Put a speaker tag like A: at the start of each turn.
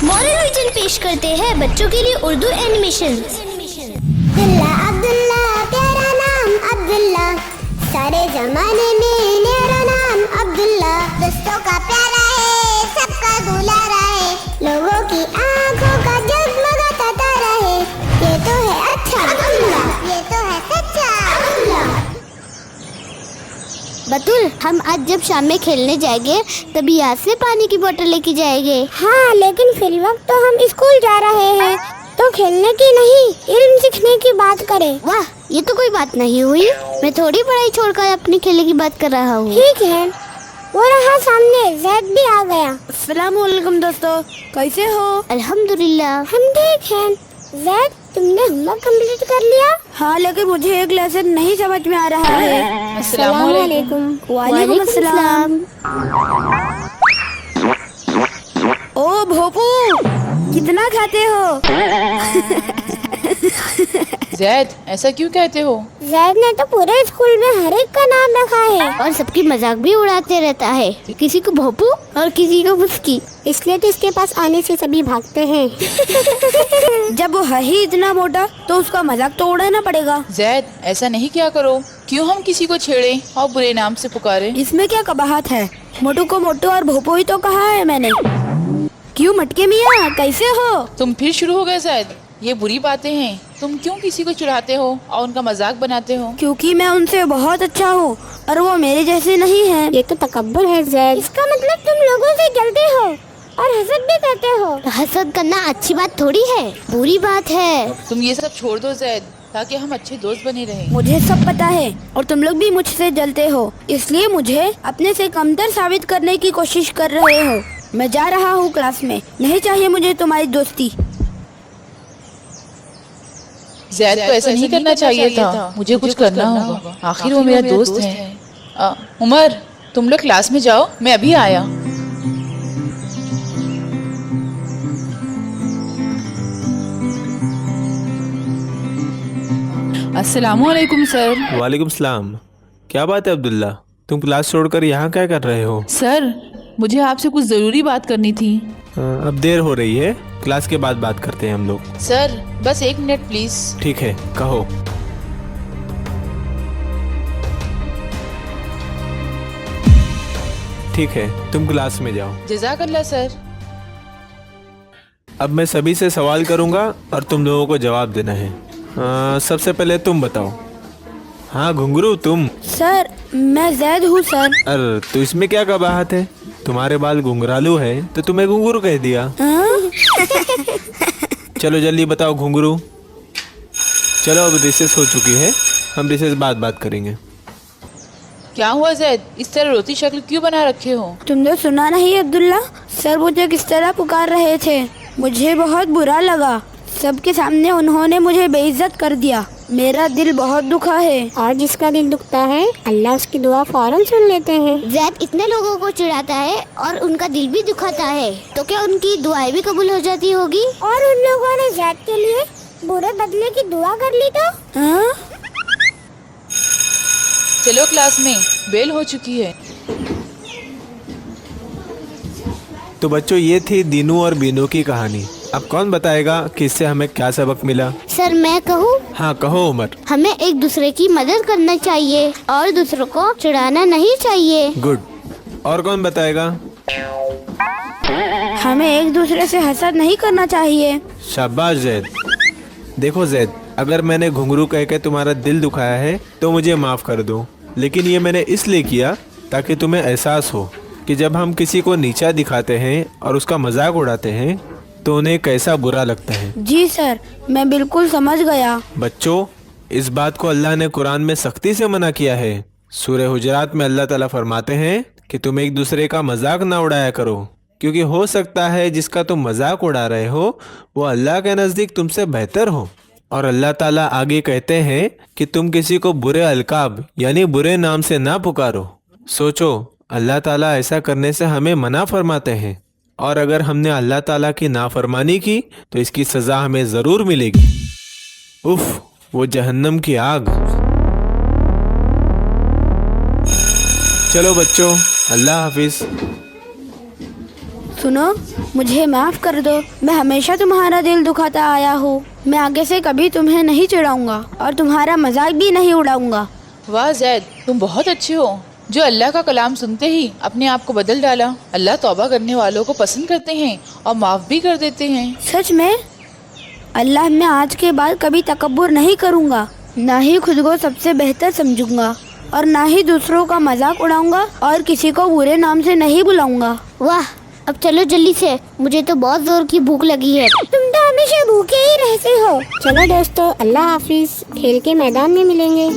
A: Moral vision पेश करते हैं बच्चों के लिए उर्दू एनिमेशन।
B: अब्दुल्ला अब्दुल्ला प्यारा नाम अब्दुल्ला, सारे जमाने में मेरा नाम अब्दुल्ला। दोस्तों का प्यारा है, सबका दुलारा है, लोगों की आंखों का जगमगाता तारा है। ये तो है अच्छा अब्दुल्ला, ये तो है सच्चा अब्दुल्ला।
A: बतुल, हम आज जब शाम में खेलने जाएंगे तभी यहाँ से पानी की बोतल लेके जाएंगे।
B: हाँ, लेकिन फिर वक्त तो हम स्कूल जा रहे हैं, तो खेलने की नहीं इल्म सीखने की बात करें।
A: वाह, ये तो कोई बात नहीं हुई। मैं थोड़ी पढ़ाई छोड़कर अपने खेलने की बात कर रहा हूँ।
B: ठीक है, वो रहा सामने ज़ैद भी आ गया।
C: अस्सलाम वालेकुम दोस्तों, कैसे हो?
A: अल्हम्दुलिल्लाह।
B: हम ठीक हैं। ज़ैद, तुमने होमवर्क कंप्लीट कर लिया?
C: हाँ, लेकिन मुझे एक लेसन नहीं समझ में आ रहा है।
B: अस्सलाम वालेकुम।
C: वालेकुम अस्सलाम। ओ भोपू, कितना खाते हो?
D: ज़ैद, ऐसा क्यों कहते हो?
B: ज़ैद ने तो पूरे स्कूल में हर एक का नाम रखा है
A: और सबकी मजाक भी उड़ाते रहता है, किसी को भोपू और किसी को मुस्की।
B: इसलिए तो इसके पास आने से सभी भागते हैं।
C: जब वो है ही इतना मोटा तो उसका मजाक तो उड़ाना पड़ेगा।
D: ज़ैद, ऐसा नहीं किया करो। क्यों हम किसी को छेड़े और बुरे नाम से पुकारे?
C: इसमें क्या कबाहत है? मोटू को मोटू और भोपू ही तो कहा है मैंने। क्यों मटके मियाँ, कैसे हो?
D: तुम फिर शुरू हो गए ज़ैद। ये बुरी बातें हैं। तुम क्यों किसी को चिढ़ाते हो और उनका मजाक बनाते हो?
C: क्योंकि मैं उनसे बहुत अच्छा हूँ और वो मेरे जैसे नहीं हैं।
B: ये तो तकब्बुर है ज़ैद। इसका मतलब तुम लोगों से जलते हो और हसद भी करते हो।
A: हसद करना अच्छी बात थोड़ी है, बुरी बात है।
D: तुम ये सब छोड़ दो ज़ैद, ताकि हम अच्छे दोस्त बने रहें।
C: मुझे सब पता है और तुम लोग भी मुझसे जलते हो, इसलिए मुझे अपने से कमतर साबित करने की कोशिश कर रहे हो। मैं जा रहा हूँ क्लास में, नहीं चाहिए मुझे तुम्हारी दोस्ती।
D: ज़ैद को ऐसा नहीं करना चाहिए था। मुझे कुछ करना होगा, आखिर वो मेरा दोस्त है। उमर, तुम लोग क्लास में जाओ, मैं अभी आया।
E: अस्सलामुअलैकुम सर।
F: वालेकुम सलाम। क्या बात है अब्दुल्ला, तुम क्लास छोड़कर यहाँ क्या कर रहे हो?
E: सर, मुझे आपसे कुछ ज़रूरी बात करनी थी।
F: अब देर हो रही है, क्लास के बाद बात करते हैं हम लोग।
D: सर, बस 1 मिनट प्लीज।
F: ठीक है, कहो। ठीक है, तुम क्लास में जाओ।
D: जज़ाकल्लाह सर।
F: अब मैं सभी से सवाल करूँगा और तुम लोगों को जवाब देना है। सबसे पहले तुम बताओ। हाँ घुंघरू, तुम?
C: सर, मैं ज़ैद हूँ सर।
F: अरे तो इसमें क्या कबाहत है? तुम्हारे बाल घुंघरालू है तो तुम्हें घुंघरू कह दिया। चलो जल्दी बताओ घुंघरू। चलो अब रिसेस हो चुकी है, हम रिसेस बाद बात करेंगे।
D: क्या हुआ ज़ैद, इस तरह रोती शक्ल क्यों बना रखे हो?
C: तुमने सुना नहीं अब्दुल्ला, सर मुझे किस तरह पुकार रहे थे। मुझे बहुत बुरा लगा, सबके सामने उन्होंने मुझे बेइज्जत कर दिया। मेरा दिल बहुत दुखा है।
B: और जिसका दिल दुखता है अल्लाह उसकी दुआ फौरन सुन लेते हैं।
A: ज़ैद इतने लोगों को चिढ़ाता है और उनका दिल भी दुखाता है, तो क्या उनकी दुआएं भी कबूल हो जाती होगी?
B: और उन लोगों ने ज़ैद के लिए बुरे बदले की दुआ कर ली तो?
C: हाँ?
D: चलो क्लास में, बेल हो चुकी है।
F: तो बच्चों, ये थी दीनू और बीनू की कहानी। अब कौन बताएगा कि इससे हमें क्या सबक मिला?
A: सर, मैं कहूँ?
F: हाँ कहो उमर।
A: हमें एक दूसरे की मदद करना चाहिए और दूसरों को चिढ़ाना नहीं चाहिए।
F: गुड। और कौन बताएगा?
C: हमें एक दूसरे से हसद नहीं करना चाहिए।
F: शाबाश ज़ैद। देखो ज़ैद, अगर मैंने घुंघरू कह के तुम्हारा दिल दुखाया है तो मुझे माफ़ कर दो, लेकिन ये मैंने इसलिए किया ताकि तुम्हें एहसास हो कि जब हम किसी को नीचा दिखाते हैं और उसका मजाक उड़ाते हैं तो उन्हें कैसा बुरा लगता है।
C: जी सर, मैं बिल्कुल समझ गया।
F: बच्चों, इस बात को अल्लाह ने कुरान में सख्ती से मना किया है। सूरह हुजरात में अल्लाह ताला फरमाते हैं कि तुम एक दूसरे का मजाक ना उड़ाया करो, क्योंकि हो सकता है जिसका तुम मजाक उड़ा रहे हो वो अल्लाह के नज़दीक तुमसे बेहतर हो। और अल्लाह ताला आगे कहते हैं कि तुम किसी को बुरे अलकाब यानी बुरे नाम से ना पुकारो। सोचो, अल्लाह ताला ऐसा करने से हमें मना फरमाते हैं, और अगर हमने अल्लाह ताला की नाफरमानी की तो इसकी सज़ा हमें ज़रूर मिलेगी। उफ, वो जहन्नम की आग। चलो बच्चों, अल्लाह हाफिज़।
C: सुनो, मुझे माफ कर दो। मैं हमेशा तुम्हारा दिल दुखाता आया हूँ। मैं आगे से कभी तुम्हें नहीं चिढ़ाऊंगा और तुम्हारा मजाक भी नहीं उड़ाऊंगा।
D: वाह जैद, तुम बहुत अच्छे हो जो अल्लाह का कलाम सुनते ही अपने आप को बदल डाला। अल्लाह तौबा करने वालों को पसंद करते हैं और माफ भी कर देते हैं।
C: सच में? अल्लाह, मैं आज के बाद कभी तकब्बुर नहीं करूँगा, ना ही खुद को सबसे बेहतर समझूंगा और ना ही दूसरों का मजाक उड़ाऊंगा और किसी को बुरे नाम से नहीं बुलाऊंगा।
A: वाह, अब चलो जल्दी से, मुझे तो बहुत जोर की भूख लगी है।
B: तुम तो हमेशा भूखे ही रहते हो। चलो दोस्तों, अल्लाह हाफिज, खेल के मैदान में मिलेंगे।